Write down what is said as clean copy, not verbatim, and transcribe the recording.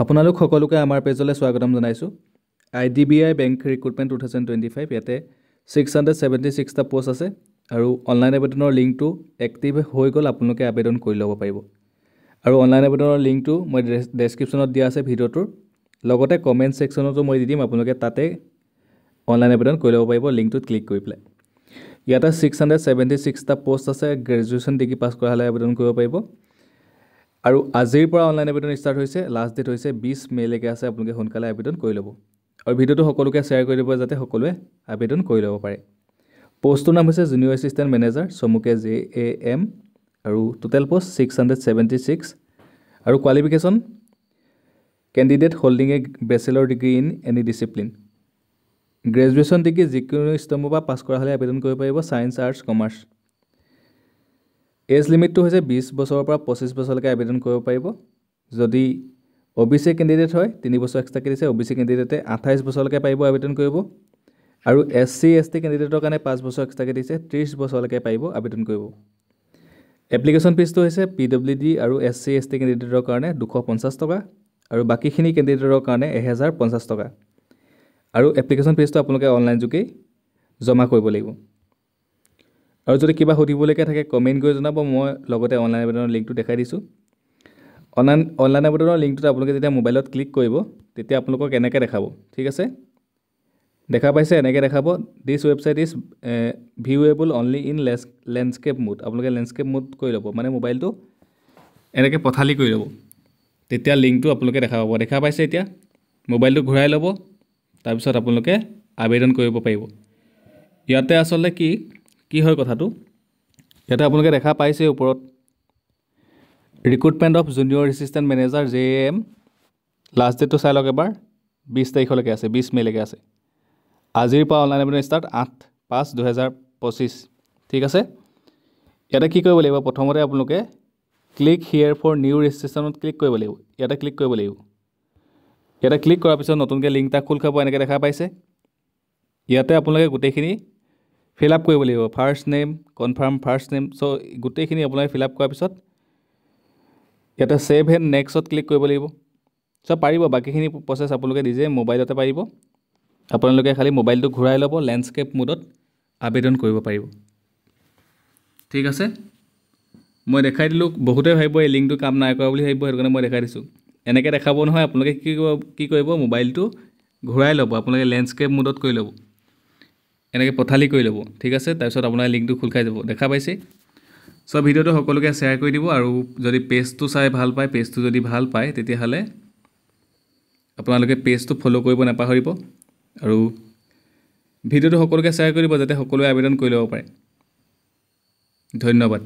আপোনালোক সকলোকে আমাৰ পেজলৈ স্বাগতম জনাইছোঁ। IDBI বেংক ৰিক্ৰুটমেণ্ট 2025 ইয়াতে 676টা পোষ্ট আছে আৰু অনলাইন আবেদনৰ লিংকটো এক্টিভ হৈ গ'ল, আপোনালোকে আবেদন কৰি ল'ব পাৰিব। আৰু অনলাইন আবেদনৰ লিংকটো মই ডেছক্ৰিপশ্যনত দিয়া আছে ভিডিঅ'টোৰ লগতে কমেণ্ট ছেকশ্যনতো মই দি দিম, আপোনালোকে তাতে অনলাইন আবেদন কৰি ল'ব পাৰিব লিংকটোত ক্লিক কৰি পেলাই। ইয়াতে 676টা পোষ্ট আছে, গ্ৰেজুৱেশ্যন ডিগ্ৰী পাছ কৰা হ'লে আবেদন কৰিব পাৰিব। আৰু আজিৰ পৰা অনলাইন আবেদন ষ্টাৰ্ট হৈছে, লাষ্ট ডেট হৈছে 20 মে'লৈকে আছে, আপোনালোকে সোনকালে আবেদন কৰি ল'ব। আৰু ভিডিঅ'টো সকলোকে শ্বেয়াৰ কৰি দিব যাতে সকলোৱে আবেদন কৰি ল'ব পাৰে। পোষ্টটোৰ নাম হৈছে জুনিয়ৰ এছিষ্টেণ্ট মেনেজাৰ, চমুকে JAM, আৰু টোটেল পোষ্ট 676 আৰু qualification candidate holding A bachelor degree in any discipline. Graduation degree যিকোনো ষ্ট্ৰীমৰ পৰা পাছ কৰা হ'লে আবেদন কৰিব পাৰিব, ছায়েন্স, আৰ্টছ, কমাৰ্চ। এজ লিমিটটো হৈছে 20 বছৰৰ পৰা 25 বছৰলৈকে আবেদন কৰিব পাৰিব। যদি OBC কেণ্ডিডেট হয় 3 বছৰ এক্সট্ৰাকৈ দিছে, OBC কেণ্ডিডেটে 28 বছৰলৈকে পাৰিব আবেদন কৰিব। আৰু SC ST কেণ্ডিডেটৰ কাৰণে 5 বছৰ এক্সট্ৰাকৈ দিছে, 30 বছৰলৈকে পাৰিব আবেদন কৰিব। এপ্লিকেশ্যন ফিজটো হৈছে PWD আৰু SC ST কেণ্ডিডেটৰ কাৰণে 250 টকা আৰু বাকীখিনি কেণ্ডিডেটৰ কাৰণে 1050 টকা। আৰু এপ্লিকেশ্যন ফিজটো আপোনালোকে অনলাইন যোগেই জমা কৰিব লাগিব। আৰু যদি কিবা সুধিবলগীয়া থাকে কমেণ্ট কৰি জনাব, মই লগতে অনলাইন আবেদনৰ লিংকটো দেখাই দিছোঁ। অনলাইন আবেদনৰ লিংকটোত আপোনালোকে যেতিয়া মোবাইলত ক্লিক কৰিব তেতিয়া আপোনালোকক এনেকৈ দেখাব, ঠিক আছে? দেখা পাইছে, এনেকৈ দেখাব, this website is viewable only in landscape mode. আপোনালোকে লেণ্ডস্কেপ মোড কৰি ল'ব, মানে মোবাইলটো এনেকৈ পথালি কৰি ল'ব, তেতিয়া লিংকটো আপোনালোকে দেখা পাব। দেখা পাইছে, এতিয়া মোবাইলটো ঘূৰাই ল'ব, তাৰপিছত আপোনালোকে আবেদন কৰিব পাৰিব। ইয়াতে আচলতে কি হয় কথাটো, ইয়াতে আপোনালোকে দেখা পাইছে ওপৰত recruitment of junior assistant manager JAM, last ডেটটো চাই লওক এবাৰ, 20 তাৰিখলৈকে আছে, 20 মে'লৈকে আছে। আজিৰ পৰা অনলাইন আবেদন ষ্টাৰ্ট 8/5/2025, ঠিক আছে? ইয়াতে কি কৰিব লাগিব, প্ৰথমতে আপোনালোকে ক্লিক হিয়াৰ ফৰ নিউ ৰেজিষ্ট্ৰেশ্যনত ক্লিক কৰিব লাগিব। ইয়াতে ক্লিক কৰিব লাগিব। ইয়াতে ক্লিক কৰাৰ পিছত নতুনকৈ লিংক এটা খোল খাব, এনেকৈ দেখা পাইছে। ইয়াতে আপোনালোকে গোটেইখিনি ফিল আপ কৰিব লাগিব, first name, confirm first name, so' গোটেইখিনি আপোনালোকে ফিল আপ কৰাৰ পিছত ইয়াতে ছেভ এণ্ড নেক্সটত ক্লিক কৰিব লাগিব। চ' পাৰিব, বাকীখিনি প্ৰচেছ আপোনালোকে নিজে মোবাইলতে পাৰিব। আপোনালোকে খালি মোবাইলটো ঘূৰাই ল'ব, লেণ্ডস্কেপ মোডত আবেদন কৰিব পাৰিব, ঠিক আছে? মই দেখাই দিলোঁ, বহুতে ভাবিব এই লিংকটো কাম নাই কৰা বুলি ভাবিব, সেইটো কাৰণে মই দেখাই দিছোঁ। এনেকৈ দেখাব নহয়, আপোনালোকে কি কৰিব, মোবাইলটো ঘূৰাই ল'ব, আপোনালোকে লেণ্ডস্কেপ মোডত কৰি ল'ব, এনেকৈ পথালি কৰি ল'ব, ঠিক আছে? তাৰপিছত আপোনাৰ লিংকটো খোল খাই যাব, দেখা পাইছে? চ' ভিডিঅ'টো সকলোকে শ্বেয়াৰ কৰি দিব। আৰু যদি পেজটো চাই ভাল পায়, পেজটো যদি ভাল পায় তেতিয়াহ'লে আপোনালোকে পেজটো ফ'ল' কৰিব নাপাহৰিব। আৰু ভিডিঅ'টো সকলোকে শ্বেয়াৰ কৰি দিব যাতে সকলোৱে আবেদন কৰি ল'ব পাৰে। ধন্যবাদ।